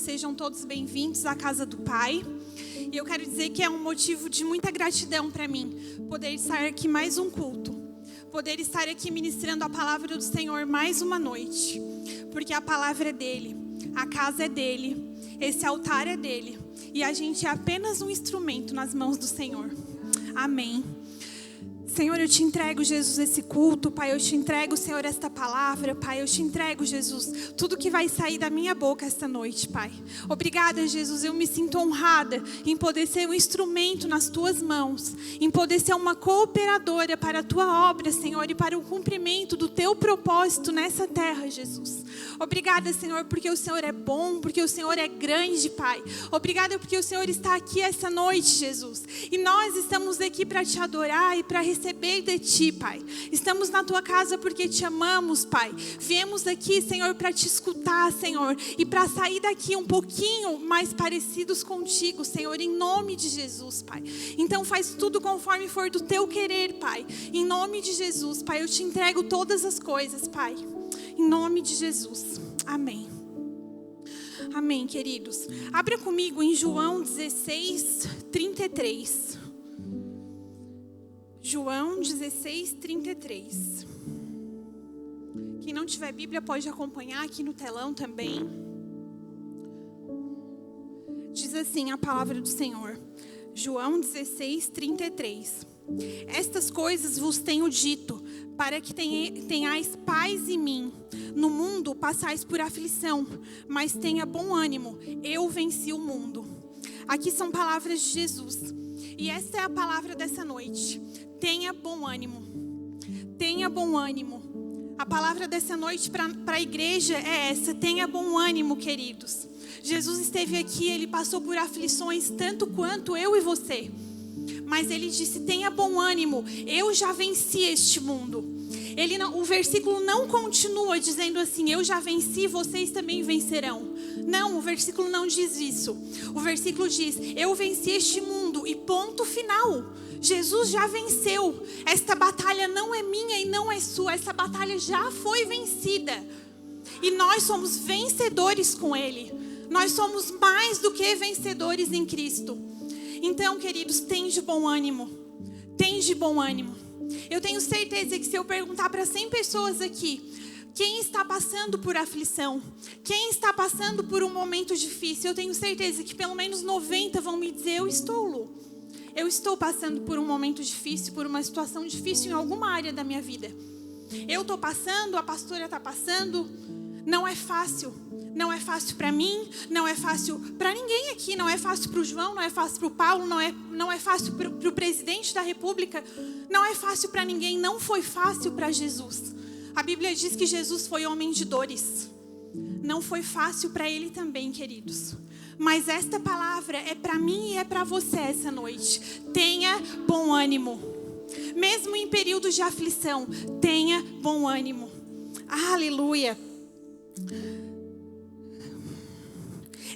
sejam todos bem-vindos à casa do Pai. E eu quero dizer que é um motivo de muita gratidão para mim poder estar aqui mais um culto, poder estar aqui ministrando a palavra do Senhor mais uma noite, porque a palavra é dele, a casa é dele, esse altar é dele e a gente é apenas um instrumento nas mãos do Senhor. Amém. Senhor, eu te entrego, Jesus, esse culto. Pai, eu te entrego, Senhor, esta palavra. Pai, eu te entrego, Jesus, tudo que vai sair da minha boca esta noite, Pai. Obrigada, Jesus, eu me sinto honrada em poder ser um instrumento nas tuas mãos, em poder ser uma cooperadora para a tua obra, Senhor, e para o cumprimento do teu propósito nessa terra, Jesus. Obrigada, Senhor, porque o Senhor é bom, porque o Senhor é grande, Pai. Obrigada porque o Senhor está aqui essa noite, Jesus. E nós estamos aqui para te adorar e para receber de ti, Pai. Estamos na tua casa porque te amamos, Pai. Viemos aqui, Senhor, para te escutar, Senhor, e para sair daqui um pouquinho mais parecidos contigo, Senhor, em nome de Jesus, Pai. Então faz tudo conforme for do teu querer, Pai. Em nome de Jesus, Pai, eu te entrego todas as coisas, Pai. Em nome de Jesus. Amém. Amém, queridos. Abra comigo em João 16, 33. João 16, 33. Quem não tiver Bíblia pode acompanhar aqui no telão também. Diz assim a palavra do Senhor. João 16, 33. Estas coisas vos tenho dito, para que tenhais paz em mim. No mundo passais por aflição, mas tenha bom ânimo, eu venci o mundo. Aqui são palavras de Jesus. E essa é a palavra dessa noite. Tenha bom ânimo. Tenha bom ânimo. A palavra dessa noite para a igreja é essa. Tenha bom ânimo, queridos. Jesus esteve aqui, ele passou por aflições tanto quanto eu e você. Mas ele disse, tenha bom ânimo, eu já venci este mundo. O versículo não continua dizendo assim, eu já venci, vocês também vencerão. Não, o versículo não diz isso. O versículo diz, eu venci este mundo e ponto final. Jesus já venceu. Esta batalha não é minha e não é sua, essa batalha já foi vencida. E nós somos vencedores com ele. Nós somos mais do que vencedores em Cristo. Então, queridos, tem de bom ânimo. Tem de bom ânimo. Eu tenho certeza que se eu perguntar para 100 pessoas aqui, quem está passando por aflição, quem está passando por um momento difícil, eu tenho certeza que pelo menos 90 vão me dizer, Lu. Eu estou passando por um momento difícil, por uma situação difícil em alguma área da minha vida. Eu estou passando, a pastora está passando, não é fácil. Não é fácil para mim, não é fácil para ninguém aqui, não é fácil para o João, não é fácil para o Paulo, não é fácil para o presidente da República, não é fácil para ninguém, não foi fácil para Jesus. A Bíblia diz que Jesus foi homem de dores, não foi fácil para ele também, queridos. Mas esta palavra é para mim e é para você essa noite. Tenha bom ânimo, mesmo em períodos de aflição, tenha bom ânimo. Aleluia.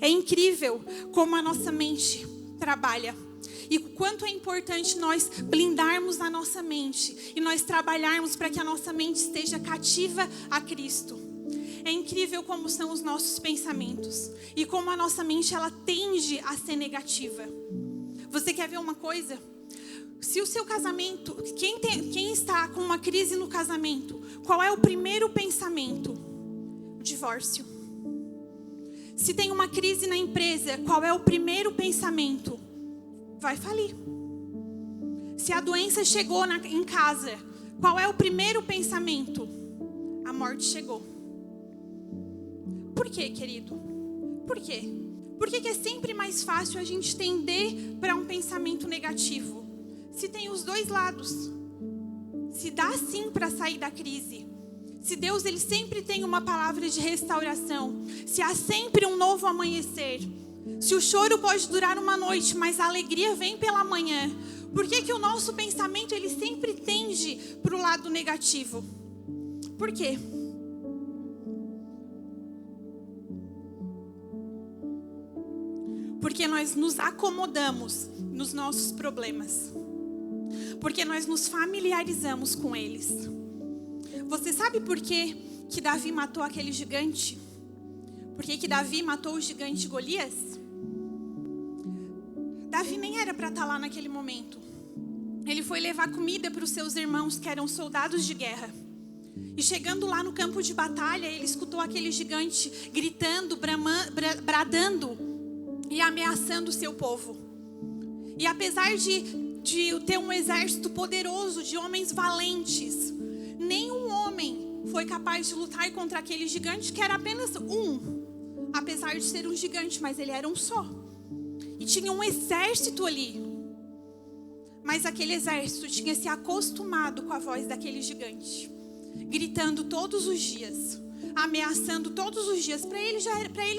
É incrível como a nossa mente trabalha. E o quanto é importante nós blindarmos a nossa mente. E nós trabalharmos para que a nossa mente esteja cativa a Cristo. É incrível como são os nossos pensamentos. E como a nossa mente ela tende a ser negativa. Você quer ver uma coisa? Se o seu casamento... Quem está com uma crise no casamento? Qual é o primeiro pensamento? O divórcio. Se tem uma crise na empresa, qual é o primeiro pensamento? Vai falir. Se a doença chegou em casa, qual é o primeiro pensamento? A morte chegou. Por quê, querido? Por quê? Por que é sempre mais fácil a gente tender para um pensamento negativo? Se tem os dois lados. Se dá sim para sair da crise. Se Deus ele sempre tem uma palavra de restauração, se há sempre um novo amanhecer, se o choro pode durar uma noite, mas a alegria vem pela manhã, por que o nosso pensamento ele sempre tende para o lado negativo? Por quê? Porque nós nos acomodamos nos nossos problemas, porque nós nos familiarizamos com eles. Você sabe por que Davi matou aquele gigante? Por que Davi matou o gigante Golias? Davi nem era para estar lá naquele momento. Ele foi levar comida para os seus irmãos, que eram soldados de guerra. E chegando lá no campo de batalha, ele escutou aquele gigante gritando, bradando e ameaçando o seu povo. E apesar de ter um exército poderoso de homens valentes, nenhum homem foi capaz de lutar contra aquele gigante, que era apenas um. Apesar de ser um gigante, mas ele era um só. E tinha um exército ali. Mas aquele exército tinha se acostumado com a voz daquele gigante, gritando todos os dias, ameaçando todos os dias. Para eles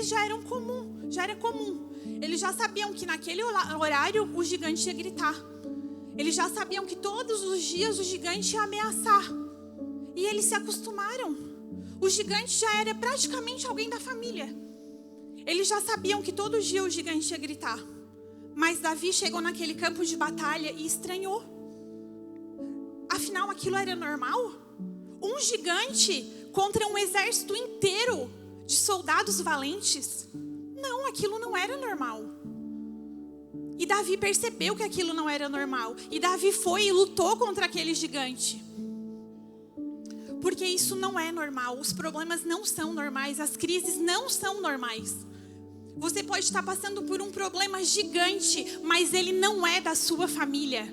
já era comum. Eles já sabiam que naquele horário o gigante ia gritar. Eles já sabiam que todos os dias o gigante ia ameaçar. E eles se acostumaram. O gigante já era praticamente alguém da família. Eles já sabiam que todo dia o gigante ia gritar. Mas Davi chegou naquele campo de batalha e estranhou. Afinal, aquilo era normal? Um gigante contra um exército inteiro de soldados valentes? Não, aquilo não era normal. E Davi percebeu que aquilo não era normal. E Davi foi e lutou contra aquele gigante. Porque isso não é normal. Os problemas não são normais. As crises não são normais. Você pode estar passando por um problema gigante, mas ele não é da sua família.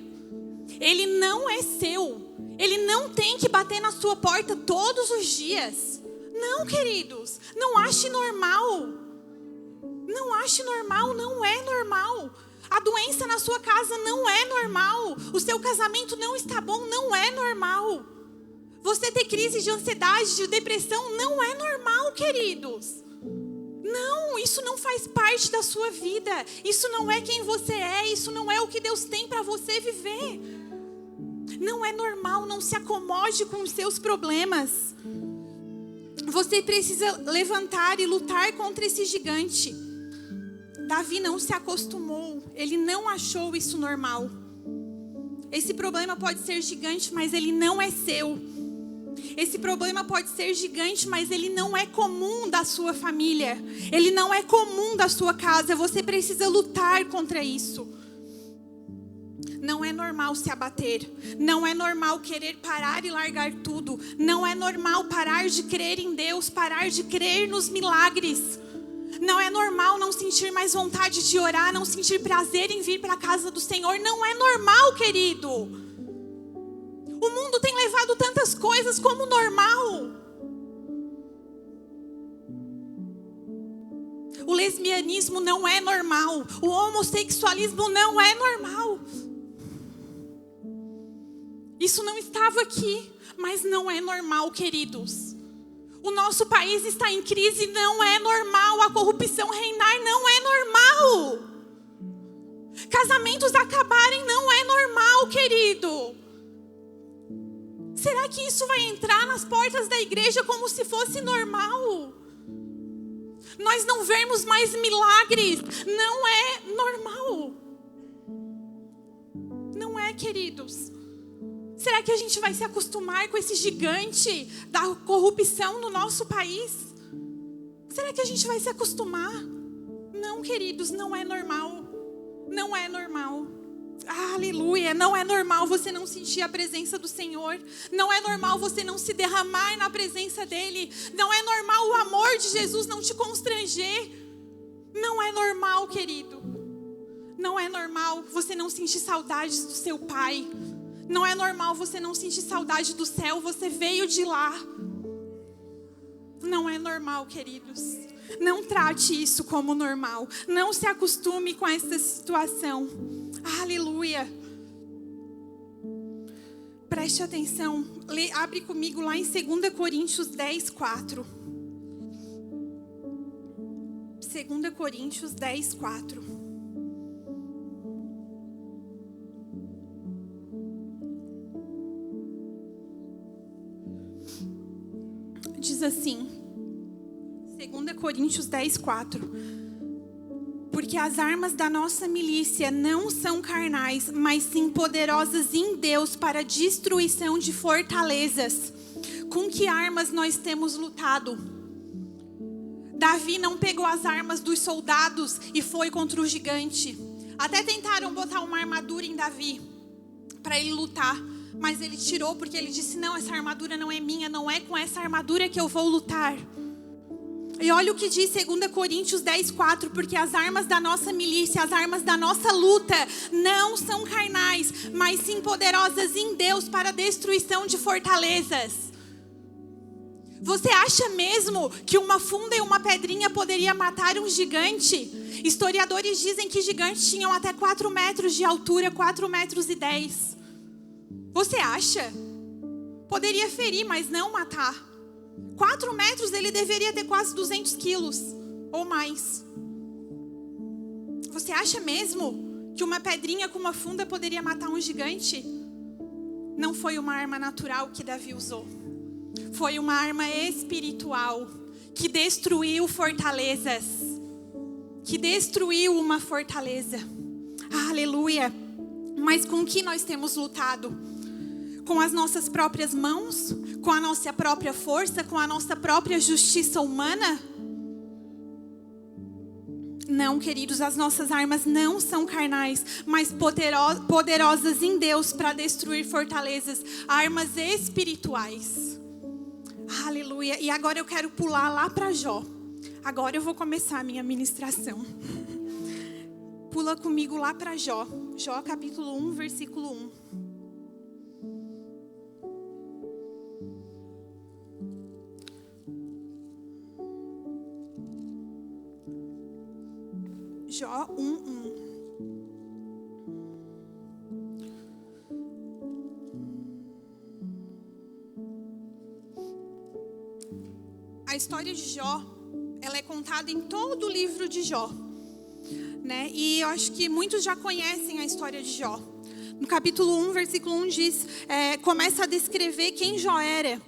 Ele não é seu. Ele não tem que bater na sua porta todos os dias. Não, queridos. Não ache normal. Não ache normal, não é normal. A doença na sua casa não é normal. O seu casamento não está bom, não é normal. Você ter crise de ansiedade, de depressão, não é normal, queridos. Não, isso não faz parte da sua vida. Isso não é quem você é. Isso não é o que Deus tem para você viver. Não é normal, não se acomode com os seus problemas. Você precisa levantar e lutar contra esse gigante. Davi não se acostumou. Ele não achou isso normal. Esse problema pode ser gigante, mas ele não é seu. Esse problema pode ser gigante, mas ele não é comum da sua família. Ele não é comum da sua casa. Você precisa lutar contra isso. Não é normal se abater. Não é normal querer parar e largar tudo. Não é normal parar de crer em Deus, parar de crer nos milagres. Não é normal não sentir mais vontade de orar, não sentir prazer em vir para a casa do Senhor. Não é normal, querido. O mundo tem levado tantas coisas como normal. O lesbianismo não é normal. O homossexualismo não é normal. Isso não estava aqui, mas não é normal, queridos. O nosso país está em crise, não é normal. A corrupção reinar não é normal. Casamentos acabarem não é normal, querido. Será que isso vai entrar nas portas da igreja como se fosse normal? Nós não vemos mais milagres. Não é normal. Não é, queridos. Será que a gente vai se acostumar com esse gigante da corrupção no nosso país? Será que a gente vai se acostumar? Não, queridos, não é normal. Não é normal. Aleluia, não é normal você não sentir a presença do Senhor. Não é normal você não se derramar na presença dEle. Não é normal o amor de Jesus não te constranger. Não é normal, querido. Não é normal você não sentir saudades do seu Pai. Não é normal você não sentir saudade do céu. Você veio de lá. Não é normal, queridos. Não trate isso como normal. Não se acostume com essa situação. Aleluia. Preste atenção. Abre comigo lá em 2 Coríntios 10, 4. 2 Coríntios 10, 4. Diz assim, 2 Coríntios 10, 4. Porque as armas da nossa milícia não são carnais, mas sim poderosas em Deus para a destruição de fortalezas. Com que armas nós temos lutado? Davi não pegou as armas dos soldados e foi contra o gigante. Até tentaram botar uma armadura em Davi para ele lutar, mas ele tirou porque ele disse: não, essa armadura não é minha, não é com essa armadura que eu vou lutar. E olha o que diz 2 Coríntios 10:4, porque as armas da nossa milícia, as armas da nossa luta não são carnais, mas sim poderosas em Deus para a destruição de fortalezas. Você acha mesmo que uma funda e uma pedrinha poderia matar um gigante? Historiadores dizem que gigantes tinham até 4 metros de altura, 4 metros e 10. Você acha? Poderia ferir, mas não matar. 4 metros, ele deveria ter quase 200 quilos ou mais. Você acha mesmo que uma pedrinha com uma funda poderia matar um gigante? Não foi uma arma natural que Davi usou. Foi uma arma espiritual que destruiu fortalezas. Que destruiu uma fortaleza. Aleluia. Mas com que nós temos lutado? Com as nossas próprias mãos? Com a nossa própria força? Com a nossa própria justiça humana? Não, queridos, as nossas armas não são carnais, mas poderosas em Deus para destruir fortalezas. Armas espirituais. Aleluia. E agora eu quero pular lá para Jó. Agora eu vou começar a minha ministração. Pula comigo lá para Jó. Jó capítulo 1, versículo 1. Jó 1:1. A história de Jó, ela é contada em todo o livro de Jó, né? E eu acho que muitos já conhecem a história de Jó. No capítulo 1, versículo 1 diz, começa a descrever quem Jó era.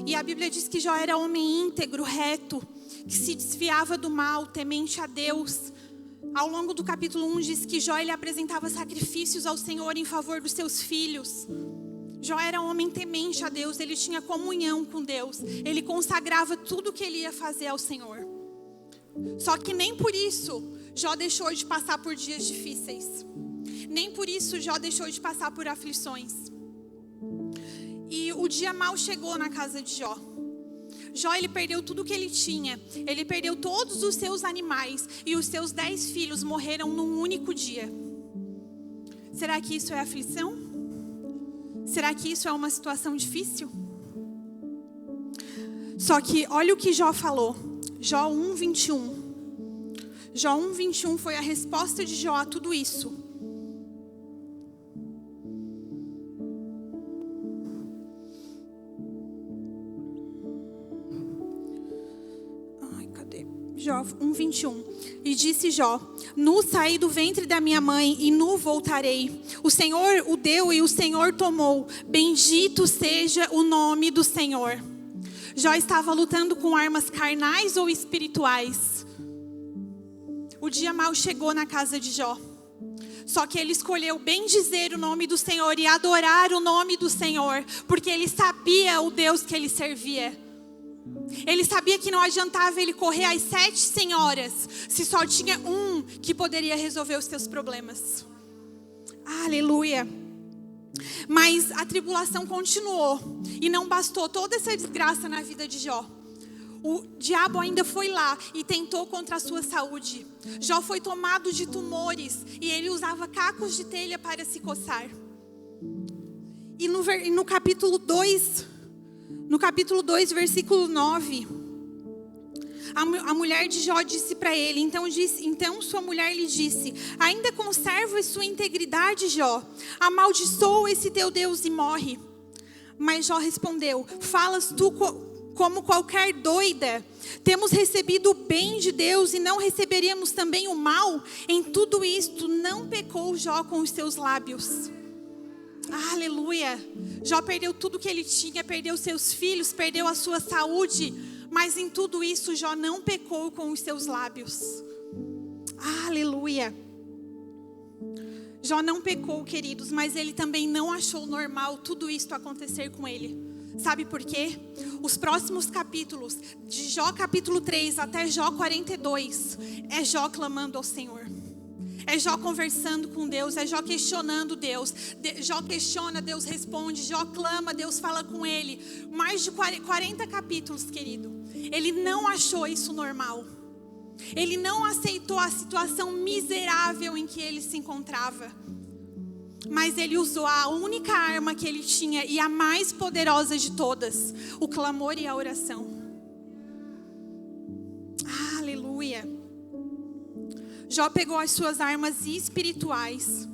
E a Bíblia diz que Jó era homem íntegro, reto, que se desviava do mal, temente a Deus. Ao longo do capítulo 1 diz que Jó ele apresentava sacrifícios ao Senhor em favor dos seus filhos. Jó era um homem temente a Deus, ele tinha comunhão com Deus. Ele consagrava tudo que ele ia fazer ao Senhor. Só que nem por isso Jó deixou de passar por dias difíceis. Nem por isso Jó deixou de passar por aflições. E o dia mau chegou na casa de Jó. Jó, ele perdeu tudo que ele tinha. Ele perdeu todos os seus animais. E os seus 10 filhos morreram num único dia. Será que isso é aflição? Será que isso é uma situação difícil? Só que olha o que Jó falou. Jó 1:21. Jó 1:21 foi a resposta de Jó a tudo isso. Jó 1:21. E disse Jó: nu saí do ventre da minha mãe e nu voltarei. O Senhor o deu e o Senhor tomou. Bendito seja o nome do Senhor. Jó estava lutando com armas carnais ou espirituais? O dia mau chegou na casa de Jó. Só que ele escolheu bendizer o nome do Senhor e adorar o nome do Senhor, porque ele sabia o Deus que ele servia. Ele sabia que não adiantava ele correr às 7 senhoras, se só tinha um que poderia resolver os seus problemas. Aleluia. Mas a tribulação continuou. E não bastou toda essa desgraça na vida de Jó. O diabo ainda foi lá e tentou contra a sua saúde. Jó foi tomado de tumores e ele usava cacos de telha para se coçar. E no capítulo 2... No capítulo 2, versículo 9, a mulher de Jó disse para ele, então sua mulher lhe disse: ainda conservas sua integridade, Jó? Amaldiçoa esse teu Deus e morre. Mas Jó respondeu: falas tu como qualquer doida? Temos recebido o bem de Deus e não receberíamos também o mal? Em tudo isto não pecou Jó com os seus lábios. Aleluia. Jó perdeu tudo que ele tinha, perdeu seus filhos, perdeu a sua saúde, mas em tudo isso Jó não pecou com os seus lábios. Aleluia. Jó não pecou, queridos, mas ele também não achou normal tudo isso acontecer com ele. Sabe por quê? Os próximos capítulos, de Jó capítulo 3 até Jó 42, é Jó clamando ao Senhor. É Jó conversando com Deus, é Jó questionando Deus. Jó questiona, Deus responde. Jó clama, Deus fala com ele. Mais de 40 capítulos, querido. Ele não achou isso normal. Ele não aceitou a situação miserável em que ele se encontrava. Mas ele usou a única arma que ele tinha e a mais poderosa de todas: o clamor e a oração. Aleluia. Jó pegou as suas armas espirituais.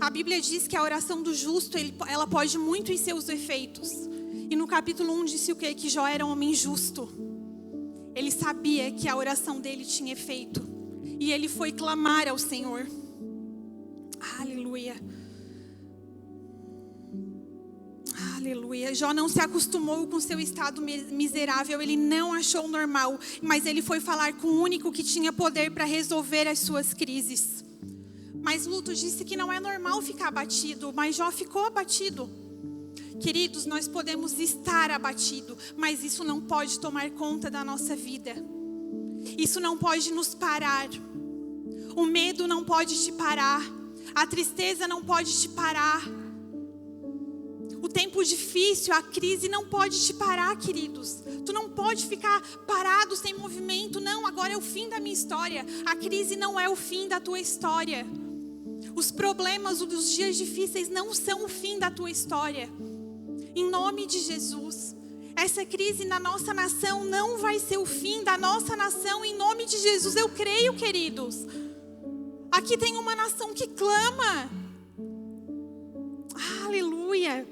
A Bíblia diz que a oração do justo, ela pode muito em seus efeitos. E no capítulo 1 disse o quê? Que Jó era um homem justo. Ele sabia que a oração dele tinha efeito. E ele foi clamar ao Senhor. Aleluia. Aleluia. Jó não se acostumou com seu estado miserável. Ele não achou normal. Mas ele foi falar com o único que tinha poder para resolver as suas crises. Mas Luto disse que não é normal ficar abatido. Mas Jó ficou abatido. Queridos, nós podemos estar abatido, mas isso não pode tomar conta da nossa vida. Isso não pode nos parar. O medo não pode te parar. A tristeza não pode te parar. O tempo difícil, a crise não pode te parar, queridos. Tu não pode ficar parado, sem movimento. Não, agora é o fim da minha história. A crise não é o fim da tua história. Os problemas dos dias difíceis não são o fim da tua história. Em nome de Jesus. Essa crise na nossa nação não vai ser o fim da nossa nação. Em nome de Jesus, eu creio, queridos. Aqui tem uma nação que clama. Aleluia.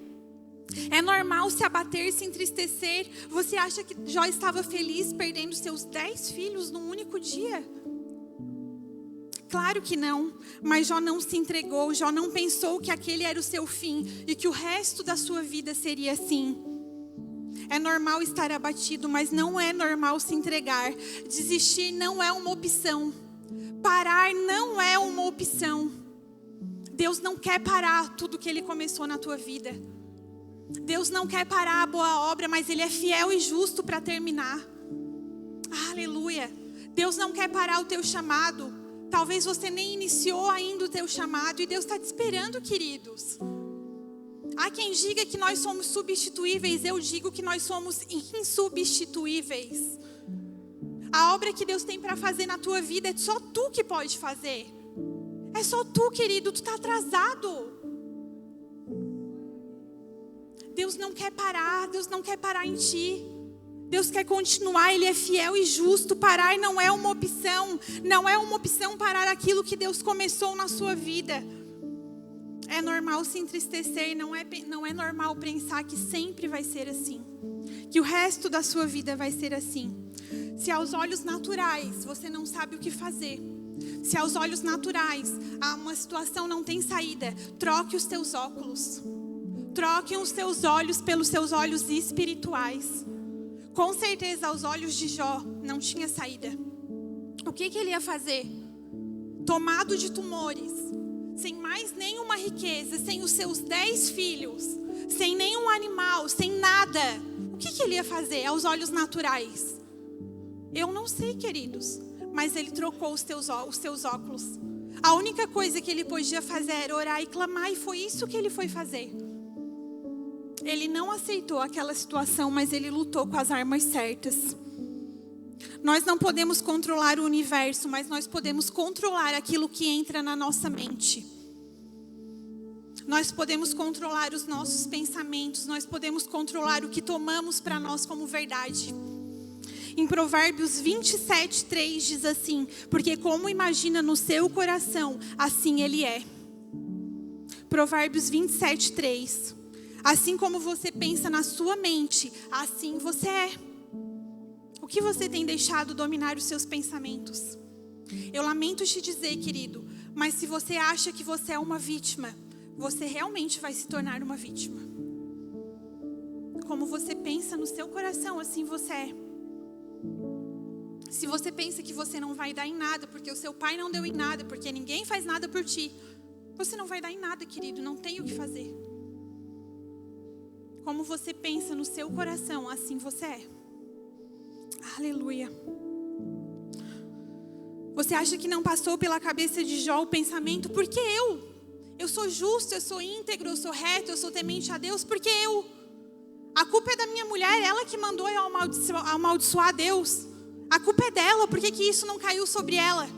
É normal se abater, se entristecer. Você acha que Jó estava feliz perdendo seus 10 filhos num único dia? Claro que não, mas Jó não se entregou. Jó não pensou que aquele era o seu fim e que o resto da sua vida seria assim. É normal estar abatido, mas não é normal se entregar. Desistir não é uma opção. Parar não é uma opção. Deus não quer parar tudo que Ele começou na tua vida. Deus não quer parar a boa obra, mas Ele é fiel e justo para terminar. Aleluia. Deus não quer parar o teu chamado. Talvez você nem iniciou ainda o teu chamado e Deus está te esperando, queridos. Há quem diga que nós somos substituíveis, eu digo que nós somos insubstituíveis. A obra que Deus tem para fazer na tua vida é só tu que pode fazer. É só tu, querido, tu está atrasado. Deus não quer parar em ti. Deus quer continuar, Ele é fiel e justo. Parar não é uma opção. Não é uma opção parar aquilo que Deus começou na sua vida. É normal se entristecer, não é normal pensar que sempre vai ser assim. Que o resto da sua vida vai ser assim. Se aos olhos naturais você não sabe o que fazer. Se aos olhos naturais uma situação não tem saída, troque os teus óculos. Troque os teus olhos pelos seus olhos espirituais. Com certeza, aos olhos de Jó, não tinha saída. O que ele ia fazer? Tomado de tumores, sem mais nenhuma riqueza, sem os seus 10 filhos, sem nenhum animal, sem nada. O que ele ia fazer aos olhos naturais? Eu não sei, queridos, mas ele trocou os seus óculos. A única coisa que ele podia fazer era orar e clamar, e foi isso que ele foi fazer. Ele não aceitou aquela situação, mas ele lutou com as armas certas. Nós não podemos controlar o universo, mas nós podemos controlar aquilo que entra na nossa mente. Nós podemos controlar os nossos pensamentos, nós podemos controlar o que tomamos para nós como verdade. Em Provérbios 27:3 diz assim: porque como imagina no seu coração, assim ele é. Provérbios 27:3. Assim como você pensa na sua mente, assim você é. O que você tem deixado dominar os seus pensamentos? Eu lamento te dizer, querido, mas se você acha que você é uma vítima, você realmente vai se tornar uma vítima. Como você pensa no seu coração, assim você é. Se você pensa que você não vai dar em nada, porque o seu pai não deu em nada, porque ninguém faz nada por ti, você não vai dar em nada, querido, não tem o que fazer. Como você pensa no seu coração, assim você é. Aleluia. Você acha que não passou pela cabeça de Jó o pensamento, por que eu? Eu sou justo, eu sou íntegro, eu sou reto, eu sou temente a Deus, por que eu? A culpa é da minha mulher, ela que mandou eu amaldiçoar Deus. A culpa é dela, por que isso não caiu sobre ela?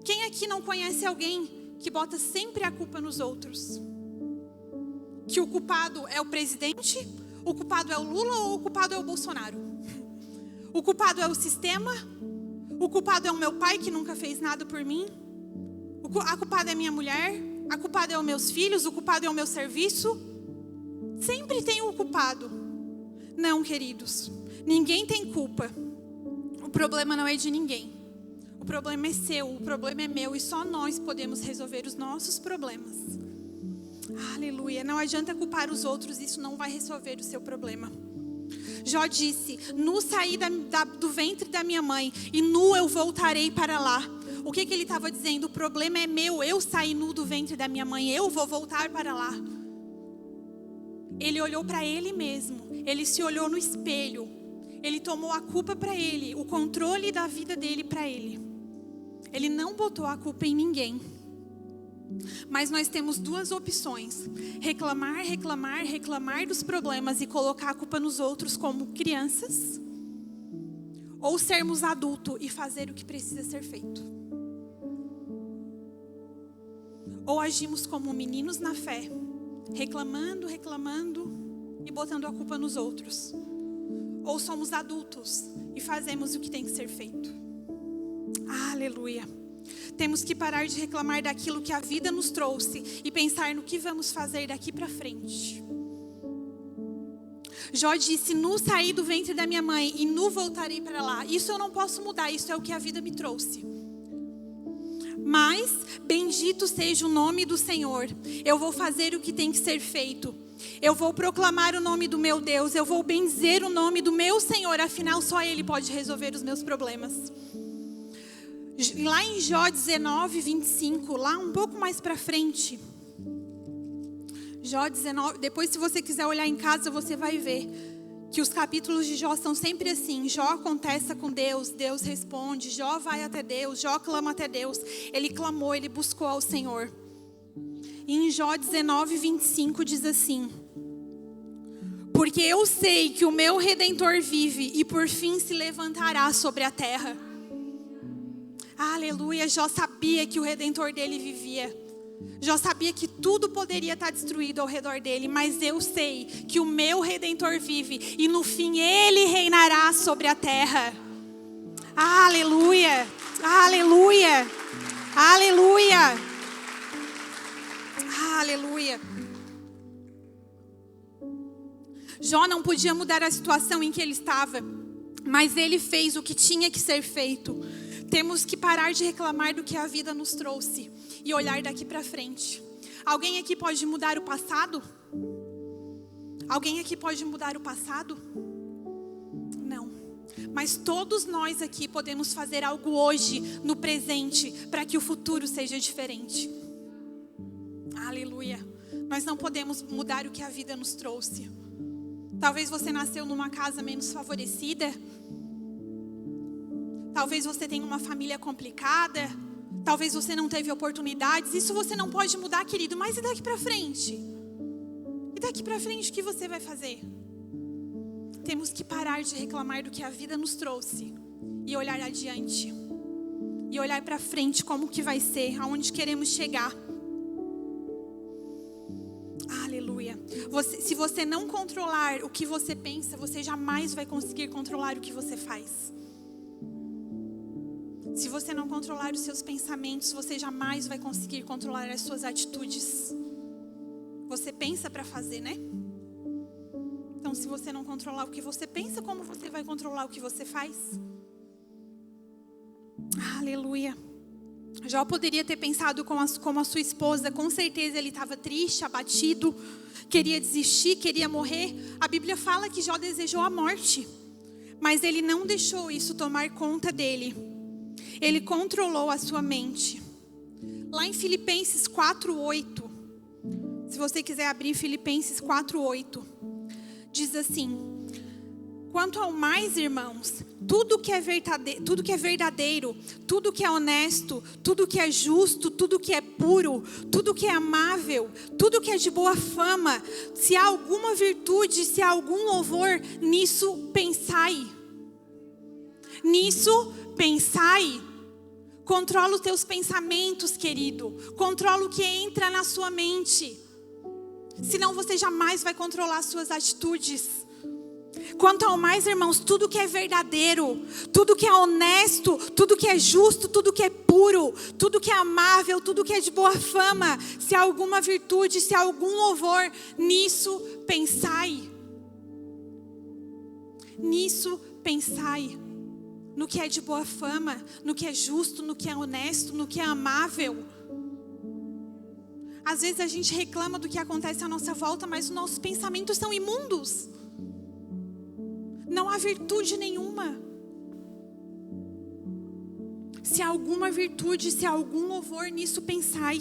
Quem aqui não conhece alguém que bota sempre a culpa nos outros? Que o culpado é o presidente, o culpado é o Lula ou o culpado é o Bolsonaro? O culpado é o sistema? O culpado é o meu pai que nunca fez nada por mim? A culpada é minha mulher? A culpada é os meus filhos? O culpado é o meu serviço? Sempre tem um culpado. Não, queridos, ninguém tem culpa. O problema não é de ninguém. O problema é seu, o problema é meu e só nós podemos resolver os nossos problemas. Aleluia. Não adianta culpar os outros, isso não vai resolver o seu problema. Jó disse: nu saí do ventre da minha mãe e nu eu voltarei para lá. O que ele estava dizendo? O problema é meu, eu saí nu do ventre da minha mãe, eu vou voltar para lá. Ele olhou para ele mesmo, ele se olhou no espelho, ele tomou a culpa para ele, o controle da vida dele para ele. Ele não botou a culpa em ninguém. Mas nós temos duas opções: reclamar, reclamar, reclamar dos problemas e colocar a culpa nos outros como crianças, ou sermos adultos e fazer o que precisa ser feito. Ou agimos como meninos na fé, reclamando, reclamando e botando a culpa nos outros. Ou somos adultos e fazemos o que tem que ser feito. Aleluia. Temos que parar de reclamar daquilo que a vida nos trouxe e pensar no que vamos fazer daqui para frente. Jó disse: nu saí do ventre da minha mãe e nu voltarei para lá. Isso eu não posso mudar, isso é o que a vida me trouxe. Mas bendito seja o nome do Senhor. Eu vou fazer o que tem que ser feito. Eu vou proclamar o nome do meu Deus. Eu vou benzer o nome do meu Senhor. Afinal, só Ele pode resolver os meus problemas. Lá em Jó 19, 25, lá um pouco mais para frente. Jó 19, depois se você quiser olhar em casa, você vai ver que os capítulos de Jó são sempre assim. Jó contesta com Deus, Deus responde. Jó vai até Deus, Jó clama até Deus. Ele clamou, ele buscou ao Senhor. E em Jó 19, 25 diz assim: porque eu sei que o meu Redentor vive e por fim se levantará sobre a terra. Aleluia. Jó sabia que o Redentor dele vivia. Jó sabia que tudo poderia estar destruído ao redor dele, mas eu sei que o meu Redentor vive e no fim ele reinará sobre a terra. Aleluia, aleluia, aleluia, aleluia. Jó não podia mudar a situação em que ele estava, mas ele fez o que tinha que ser feito. Temos que parar de reclamar do que a vida nos trouxe e olhar daqui para frente. Alguém aqui pode mudar o passado? Alguém aqui pode mudar o passado? Não. Mas todos nós aqui podemos fazer algo hoje, no presente, para que o futuro seja diferente. Aleluia. Nós não podemos mudar o que a vida nos trouxe. Talvez você nasceu numa casa menos favorecida. Talvez você tenha uma família complicada. Talvez você não teve oportunidades. Isso você não pode mudar, querido. Mas e daqui para frente? E daqui para frente o que você vai fazer? Temos que parar de reclamar do que a vida nos trouxe e olhar adiante. E olhar para frente como que vai ser, aonde queremos chegar. Aleluia. Se você não controlar o que você pensa, você jamais vai conseguir controlar o que você faz. Se você não controlar os seus pensamentos, você jamais vai conseguir controlar as suas atitudes. Você pensa para fazer, né? Então, se você não controlar o que você pensa, como você vai controlar o que você faz? Aleluia. Jó poderia ter pensado como a sua esposa. Com certeza ele estava triste, abatido, queria desistir, queria morrer. A Bíblia fala que Jó desejou a morte, mas ele não deixou isso tomar conta dele. Ele controlou a sua mente. Lá em Filipenses 4:8, se você quiser abrir Filipenses 4:8, diz assim: quanto ao mais, irmãos, tudo que é verdadeiro, tudo que é honesto, tudo que é justo, tudo que é puro, tudo que é amável, tudo que é de boa fama, se há alguma virtude, se há algum louvor, nisso pensai. Nisso pensai. Controla os teus pensamentos, querido. Controla o que entra na sua mente. Senão você jamais vai controlar as suas atitudes. Quanto ao mais, irmãos, tudo que é verdadeiro, tudo que é honesto, tudo que é justo, tudo que é puro, tudo que é amável, tudo que é de boa fama, se há alguma virtude, se há algum louvor, nisso pensai. Nisso pensai. No que é de boa fama, no que é justo, no que é honesto, no que é amável. Às vezes a gente reclama do que acontece à nossa volta, mas os nossos pensamentos são imundos. Não há virtude nenhuma. Se há alguma virtude, se há algum louvor, nisso pensai.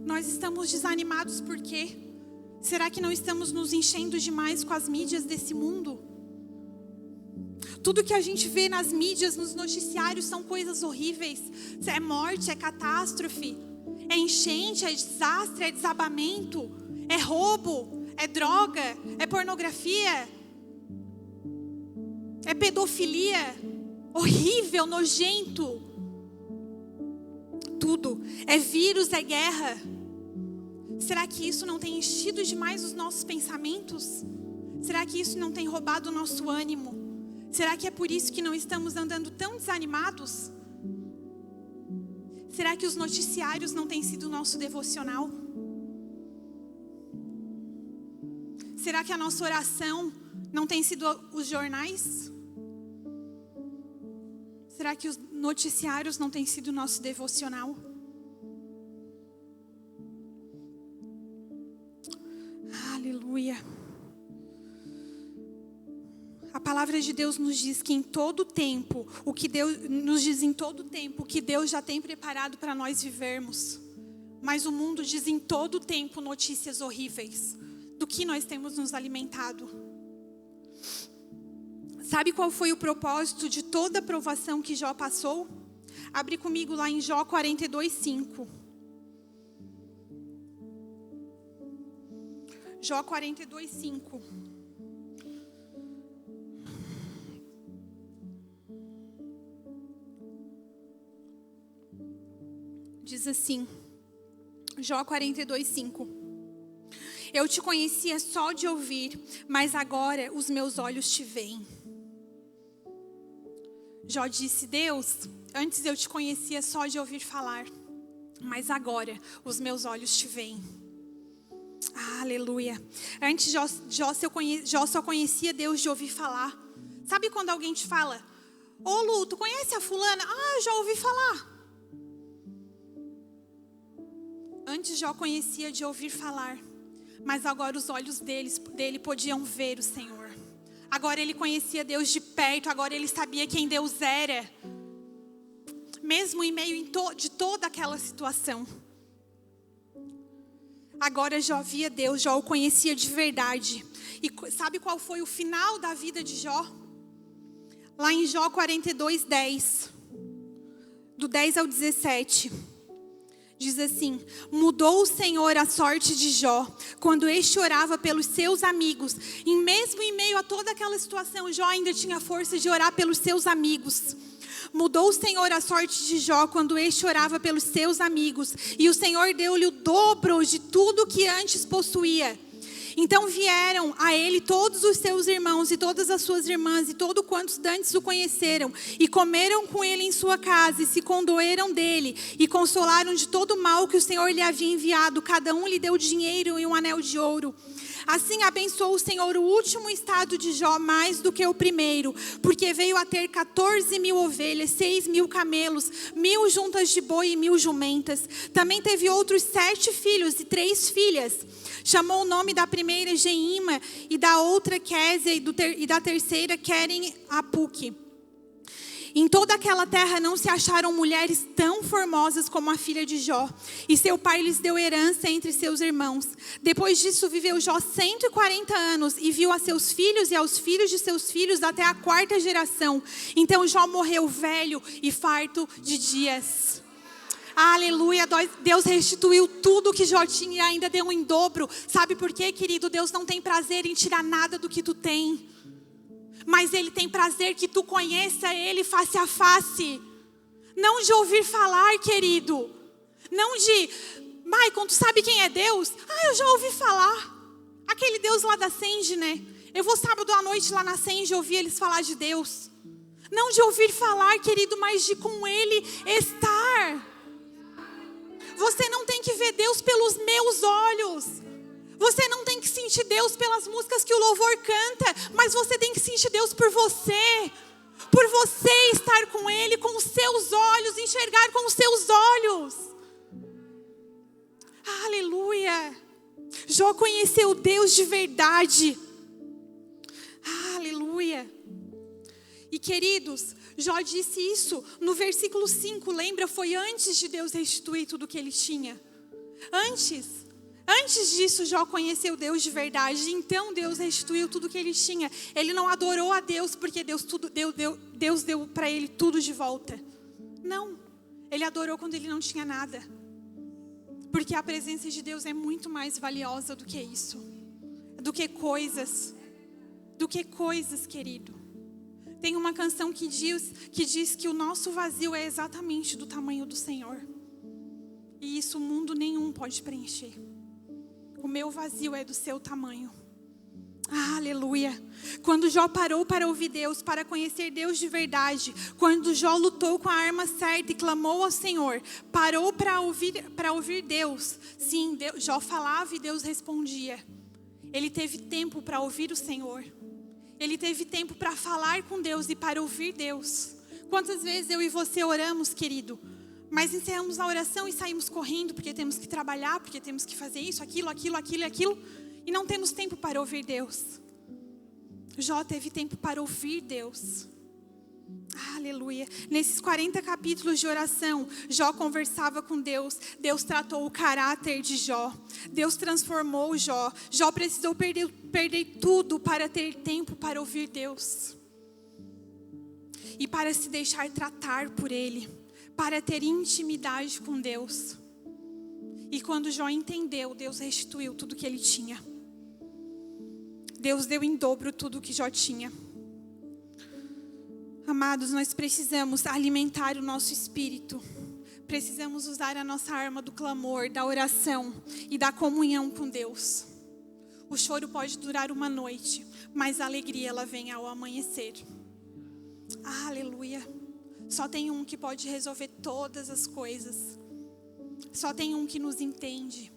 Nós estamos desanimados por quê? Será que não estamos nos enchendo demais com as mídias desse mundo? Tudo que a gente vê nas mídias, nos noticiários, são coisas horríveis. É morte, é catástrofe, é enchente, é desastre, é desabamento, é roubo, é droga, é pornografia, é pedofilia, horrível, nojento. Tudo, é vírus, é guerra. Será que isso não tem enchido demais os nossos pensamentos? Será que isso não tem roubado o nosso ânimo? Será que é por isso que não estamos andando tão desanimados? Será que os noticiários não têm sido o nosso devocional? Será que a nossa oração não tem sido os jornais? Será que os noticiários não têm sido o nosso devocional? Aleluia. A palavra de Deus nos diz que em todo tempo, o que Deus já tem preparado para nós vivermos. Mas o mundo diz em todo tempo notícias horríveis. Do que nós temos nos alimentado? Sabe qual foi o propósito de toda a provação que Jó passou? Abre comigo lá em Jó 42:5. Jó 42:5. Diz assim, Jó 42:5. Eu te conhecia só de ouvir, mas agora os meus olhos te veem. Jó disse: Deus, antes eu te conhecia só de ouvir falar, mas agora os meus olhos te veem. Aleluia. Antes Jó só conhecia Deus de ouvir falar. Sabe quando alguém te fala: ô Lu, tu conhece a fulana? Ah, já ouvi falar. Antes Jó conhecia de ouvir falar, mas agora os olhos dele podiam ver o Senhor. Agora ele conhecia Deus de perto, agora ele sabia quem Deus era. Mesmo em meio de toda aquela situação. Agora Jó via Deus, Jó o conhecia de verdade. E sabe qual foi o final da vida de Jó? Lá em Jó 42:10, do 10 ao 17. Diz assim: mudou o Senhor a sorte de Jó, quando este orava pelos seus amigos. E mesmo em meio a toda aquela situação, Jó ainda tinha força de orar pelos seus amigos. Mudou o Senhor a sorte de Jó, quando este orava pelos seus amigos. E o Senhor deu-lhe o dobro de tudo que antes possuía. Então vieram a ele todos os seus irmãos e todas as suas irmãs e todo quantos dantes o conheceram, e comeram com ele em sua casa, e se condoeram dele, e consolaram de todo o mal que o Senhor lhe havia enviado. Cada um lhe deu dinheiro e um anel de ouro. Assim abençoou o Senhor o último estado de Jó mais do que o primeiro, porque veio a ter 14.000 ovelhas, 6.000 camelos, 1.000 juntas de boi e 1.000 jumentas. Também teve outros 7 filhos e 3 filhas. Chamou o nome da primeira Geima, e da outra Késia, e da terceira Queren Apuque. Em toda aquela terra não se acharam mulheres tão formosas como a filha de Jó. E seu pai lhes deu herança entre seus irmãos. Depois disso viveu Jó 140 anos e viu a seus filhos e aos filhos de seus filhos até a 4ª geração. Então Jó morreu velho e farto de dias. Aleluia, Deus restituiu tudo que Jó tinha e ainda deu em dobro. Sabe por quê, querido? Deus não tem prazer em tirar nada do que tu tem. Mas Ele tem prazer que tu conheça Ele face a face. Não de ouvir falar, querido. Não de, Maicon, tu sabe quem é Deus? Eu já ouvi falar. Aquele Deus lá da Senge, né? Eu vou sábado à noite lá na Senge ouvir eles falar de Deus. Não de ouvir falar, querido, mas de com Ele estar. Você não tem que ver Deus pelos meus olhos. Você não tem que sentir Deus pelas músicas que o louvor canta, mas você tem que sentir Deus por você. Por você estar com Ele, com os seus olhos, enxergar com os seus olhos. Aleluia. Jó conheceu Deus de verdade. Aleluia. E queridos, Jó disse isso no versículo 5, lembra? Foi antes de Deus restituir tudo que ele tinha. Antes disso, Jó conheceu Deus de verdade. Então Deus restituiu tudo que ele tinha. Ele não adorou a Deus porque Deus deu para ele tudo de volta. Não, ele adorou quando ele não tinha nada. Porque a presença de Deus é muito mais valiosa do que isso. Do que coisas, querido. Tem uma canção que diz que o nosso vazio é exatamente do tamanho do Senhor. E isso mundo nenhum pode preencher. O meu vazio é do seu tamanho. Aleluia. Quando Jó parou para ouvir Deus, para conhecer Deus de verdade, quando Jó lutou com a arma certa e clamou ao Senhor, parou para ouvir Deus. Sim, Jó falava e Deus respondia. Ele teve tempo para ouvir o Senhor. Ele teve tempo para falar com Deus e para ouvir Deus. Quantas vezes eu e você oramos, querido, mas encerramos a oração e saímos correndo porque temos que trabalhar, porque temos que fazer isso, aquilo, e não temos tempo para ouvir Deus. Jó teve tempo para ouvir Deus. Aleluia. Nesses 40 capítulos de oração, Jó conversava com Deus. Deus tratou o caráter de Jó. Deus transformou Jó. Jó precisou perder tudo para ter tempo para ouvir Deus. E para se deixar tratar por Ele. Para ter intimidade com Deus. E quando Jó entendeu, Deus restituiu tudo que ele tinha. Deus deu em dobro tudo que Jó tinha. Amados, nós precisamos alimentar o nosso espírito. Precisamos usar a nossa arma do clamor, da oração e da comunhão com Deus. O choro pode durar uma noite, mas a alegria ela vem ao amanhecer. Aleluia. Só tem um que pode resolver todas as coisas. Só tem um que nos entende.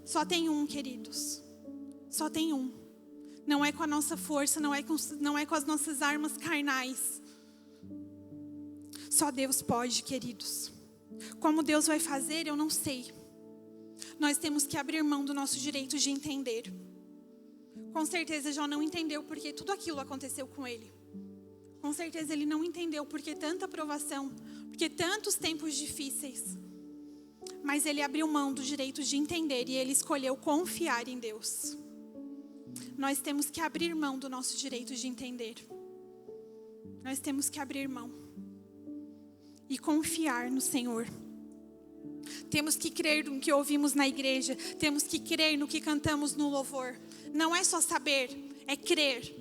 Só tem um, queridos. Só tem um. Não é com a nossa força, não é com as nossas armas carnais. Só Deus pode, queridos. Como Deus vai fazer, eu não sei. Nós temos que abrir mão do nosso direito de entender. Com certeza Jó não entendeu porque tudo aquilo aconteceu com ele. Com certeza ele não entendeu porque tanta provação, porque tantos tempos difíceis. Mas ele abriu mão do direito de entender e ele escolheu confiar em Deus. Nós temos que abrir mão do nosso direito de entender. Nós temos que abrir mão. E confiar no Senhor. Temos que crer no que ouvimos na igreja. Temos que crer no que cantamos no louvor. Não é só saber, é crer.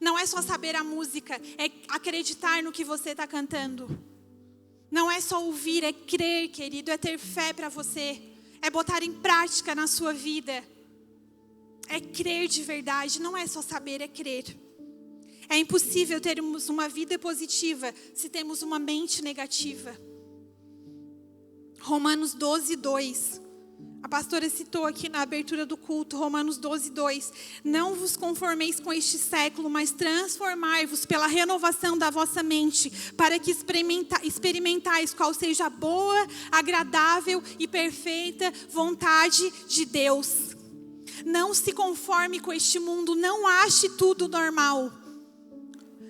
Não é só saber a música, é acreditar no que você está cantando. Não é só ouvir, é crer, querido. É ter fé para você. É botar em prática na sua vida. É crer de verdade. Não é só saber, é crer. É impossível termos uma vida positiva se temos uma mente negativa. Romanos 12, 2. A pastora citou aqui na abertura do culto, Romanos 12, 2. Não vos conformeis com este século, mas transformai-vos pela renovação da vossa mente, para que experimentais qual seja a boa, agradável e perfeita vontade de Deus. Não se conforme com este mundo, não ache tudo normal.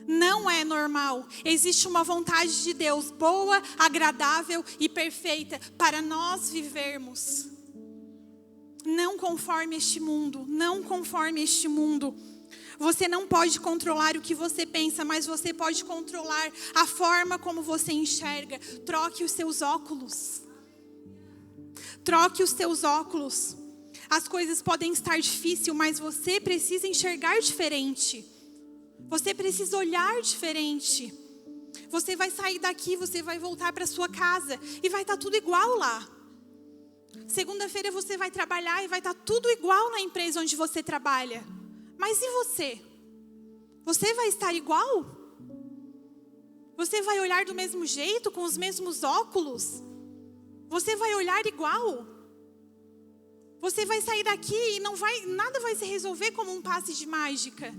Não é normal. Existe uma vontade de Deus boa, agradável e perfeita para nós vivermos. Não conforme este mundo, não conforme este mundo. Você não pode controlar o que você pensa, mas você pode controlar a forma como você enxerga. Troque os seus óculos. Troque os seus óculos. As coisas podem estar difíceis, mas você precisa enxergar diferente. Você precisa olhar diferente. Você vai sair daqui, você vai voltar para sua casa e vai estar tudo igual lá. Segunda-feira você vai trabalhar e vai estar tudo igual na empresa onde você trabalha. Mas e você? Você vai estar igual? Você vai olhar do mesmo jeito, com os mesmos óculos? Você vai olhar igual? Você vai sair daqui e nada vai se resolver como um passe de mágica.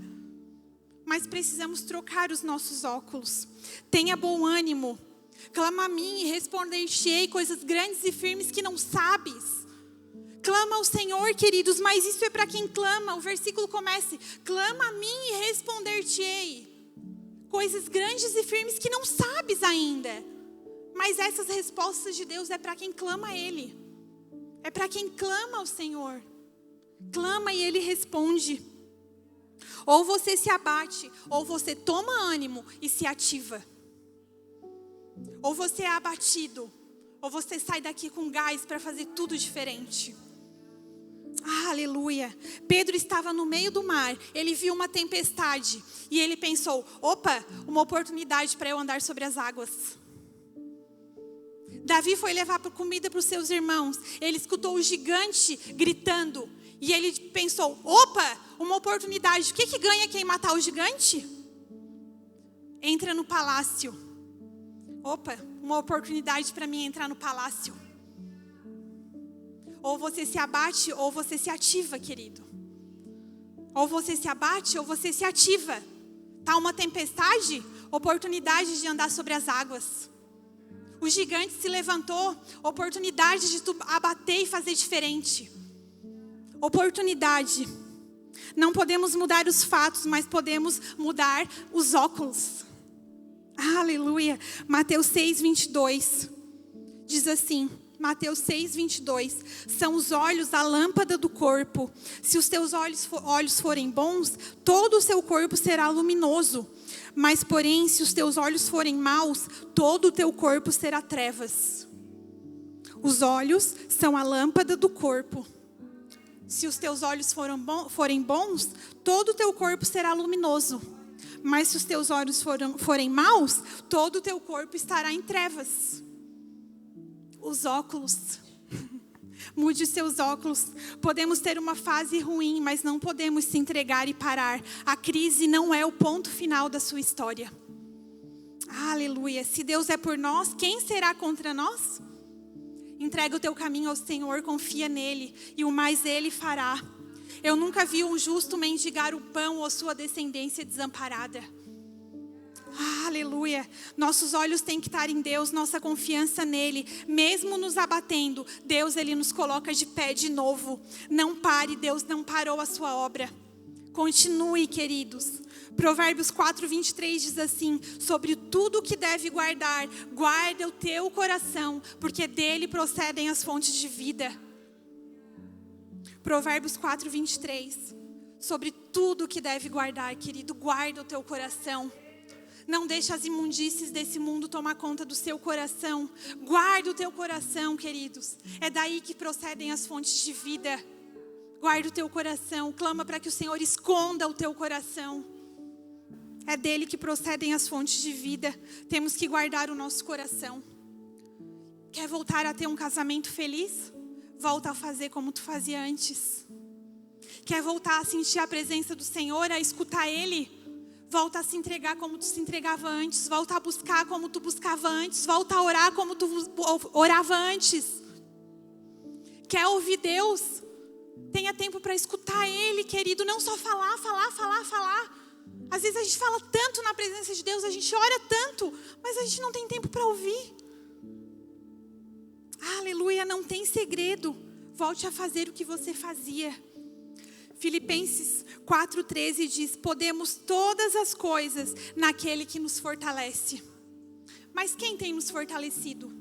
Mas precisamos trocar os nossos óculos. Tenha bom ânimo. Clama a mim e responder-te-ei coisas grandes e firmes que não sabes. Clama ao Senhor, queridos, mas isso é para quem clama. O versículo começa: clama a mim e responder-te-ei coisas grandes e firmes que não sabes ainda. Mas essas respostas de Deus é para quem clama a Ele. É para quem clama ao Senhor. Clama e Ele responde. Ou você se abate, ou você toma ânimo e se ativa. Ou você é abatido, ou você sai daqui com gás para fazer tudo diferente. Ah, aleluia. Pedro estava no meio do mar, ele viu uma tempestade e ele pensou: opa, uma oportunidade para eu andar sobre as águas. Davi foi levar comida para os seus irmãos, ele escutou o gigante gritando e ele pensou: opa, uma oportunidade. O que ganha quem matar o gigante? Entra no palácio. Opa, uma oportunidade para mim entrar no palácio. Ou você se abate ou você se ativa, querido. Ou você se abate ou você se ativa. Tá uma tempestade? Oportunidade de andar sobre as águas. O gigante se levantou, oportunidade de tu abater e fazer diferente. Oportunidade. Não podemos mudar os fatos, mas podemos mudar os óculos. Aleluia. Mateus 6:22 diz assim: Mateus 6:22. São os olhos a lâmpada do corpo. Se os teus olhos forem bons, todo o seu corpo será luminoso. Mas, porém, se os teus olhos forem maus, todo o teu corpo será trevas. Os olhos são a lâmpada do corpo. Se os teus olhos forem bons, todo o teu corpo será luminoso. Mas se os teus olhos forem maus, todo o teu corpo estará em trevas. Os óculos. Mude os seus óculos. Podemos ter uma fase ruim, mas não podemos se entregar e parar. A crise não é o ponto final da sua história. Aleluia. Se Deus é por nós, quem será contra nós? Entrega o teu caminho ao Senhor, confia nele, e o mais Ele fará. Eu nunca vi um justo mendigar o pão ou sua descendência desamparada. Aleluia. Nossos olhos têm que estar em Deus, nossa confiança nele. Mesmo nos abatendo, Deus, Ele nos coloca de pé de novo. Não pare, Deus não parou a sua obra. Continue, queridos. Provérbios 4:23 diz assim: sobre tudo que deve guardar, guarda o teu coração, porque dele procedem as fontes de vida. Provérbios 4:23. Sobre tudo que deve guardar, querido, guarda o teu coração. Não deixe as imundícies desse mundo tomar conta do seu coração. Guarda o teu coração, queridos. É daí que procedem as fontes de vida. Guarda o teu coração. Clama para que o Senhor esconda o teu coração. É dele que procedem as fontes de vida. Temos que guardar o nosso coração. Quer voltar a ter um casamento feliz? Volta a fazer como tu fazia antes. Quer voltar a sentir a presença do Senhor, a escutar Ele? Volta a se entregar como tu se entregava antes. Volta a buscar como tu buscava antes. Volta a orar como tu orava antes. Quer ouvir Deus? Tenha tempo para escutar Ele, querido. Não só falar. Às vezes a gente fala tanto na presença de Deus, a gente ora tanto, mas a gente não tem tempo para ouvir. Aleluia, não tem segredo. Volte a fazer o que você fazia. Filipenses 4,13 diz: podemos todas as coisas naquele que nos fortalece. Mas quem tem nos fortalecido?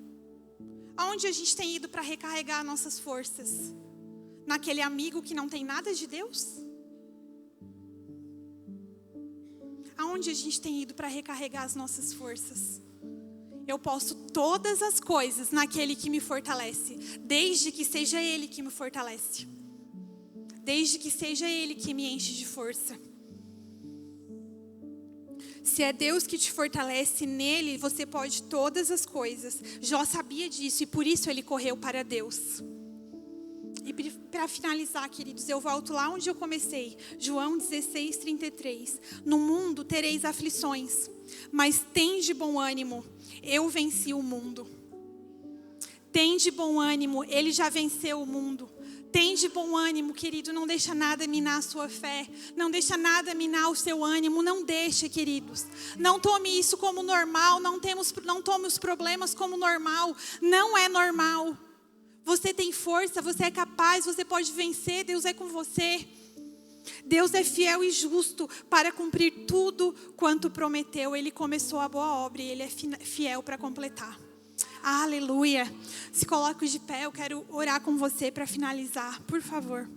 Aonde a gente tem ido para recarregar nossas forças? Naquele amigo que não tem nada de Deus? Aonde a gente tem ido para recarregar as nossas forças? Eu posso todas as coisas naquele que me fortalece, desde que seja Ele que me fortalece. Desde que seja Ele que me enche de força. Se é Deus que te fortalece, nele você pode todas as coisas. Jó sabia disso e por isso ele correu para Deus. E para finalizar, queridos, eu volto lá onde eu comecei. João 16:33. No mundo tereis aflições, mas tende bom ânimo. Eu venci o mundo. Tende bom ânimo, Ele já venceu o mundo. Tende bom ânimo, querido, não deixa nada minar a sua fé. Não deixa nada minar o seu ânimo, não deixa, queridos. Não tome isso como normal, não tome os problemas como normal. Não é normal. Você tem força, você é capaz, você pode vencer, Deus é com você. Deus é fiel e justo para cumprir tudo quanto prometeu. Ele começou a boa obra e Ele é fiel para completar. Aleluia. Se coloque de pé, eu quero orar com você para finalizar, por favor.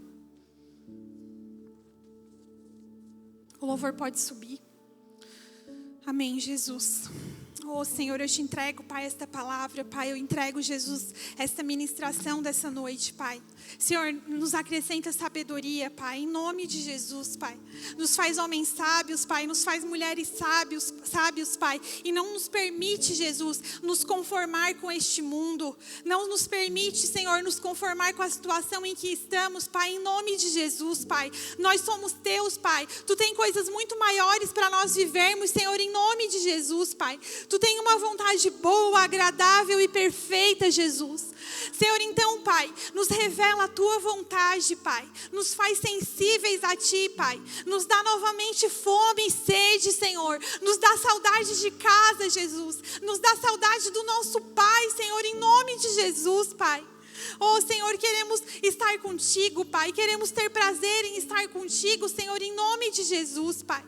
O louvor pode subir. Amém, Jesus. Oh, Senhor, eu te entrego, Pai, esta palavra, Pai, eu entrego, Jesus, esta ministração dessa noite, Pai. Senhor, nos acrescenta sabedoria, Pai, em nome de Jesus, Pai. Nos faz homens sábios, Pai, nos faz mulheres sábios, Pai. E não nos permite, Jesus, nos conformar com este mundo. Não nos permite, Senhor, nos conformar com a situação em que estamos, Pai, em nome de Jesus, Pai. Nós somos Teus, Pai. Tu tem coisas muito maiores para nós vivermos, Senhor, em nome de Jesus, Pai. Tu tem uma vontade boa, agradável e perfeita, Jesus. Senhor, então, Pai, nos revela a Tua vontade, Pai. Nos faz sensíveis a Ti, Pai. Nos dá novamente fome e sede, Senhor. Nos dá saudade de casa, Jesus. Nos dá saudade do nosso Pai, Senhor, em nome de Jesus, Pai. Oh, Senhor, queremos estar contigo, Pai. Queremos ter prazer em estar contigo, Senhor, em nome de Jesus, Pai.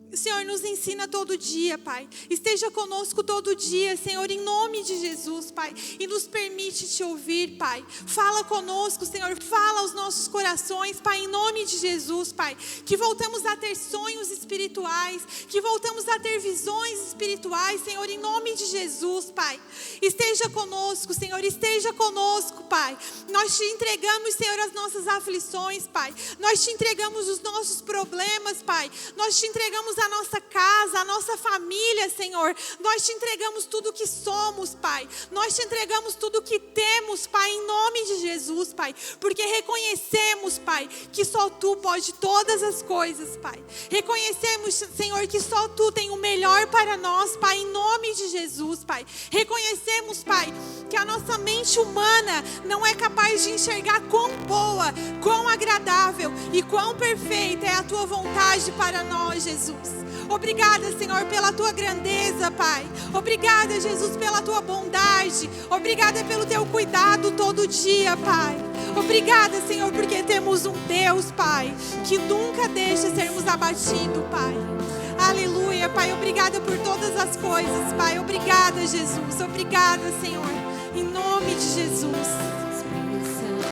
O Senhor nos ensina todo dia, Pai. Esteja conosco todo dia, Senhor, em nome de Jesus, Pai. E nos permite te ouvir, Pai. Fala conosco, Senhor. Fala aos nossos corações, Pai, em nome de Jesus, Pai. Que voltamos a ter sonhos espirituais. Que voltamos a ter visões espirituais, Senhor, em nome de Jesus, Pai. Esteja conosco, Senhor. Esteja conosco, Pai. Nós te entregamos, Senhor, as nossas aflições, Pai. Nós te entregamos os nossos problemas, Pai. Nós te entregamos a nossa casa, a nossa família, Senhor. Nós te entregamos tudo que somos, Pai. Nós te entregamos tudo que temos, Pai, em nome de Jesus, Pai. Porque reconhecemos, Pai, que só Tu pode todas as coisas, Pai. Reconhecemos, Senhor, que só Tu tem o melhor para nós, Pai, em nome de Jesus, Pai. Reconhecemos, Pai, que a nossa mente humana não é capaz de enxergar quão boa, quão agradável e quão perfeita é a Tua vontade para nós, Jesus. Obrigada, Senhor, pela Tua grandeza, Pai. Obrigada, Jesus, pela Tua bondade. Obrigada pelo Teu cuidado todo dia, Pai. Obrigada, Senhor, porque temos um Deus, Pai, que nunca deixa sermos abatidos, Pai. Aleluia, Pai. Obrigada por todas as coisas, Pai. Obrigada, Jesus. Obrigada, Senhor. Em nome de Jesus.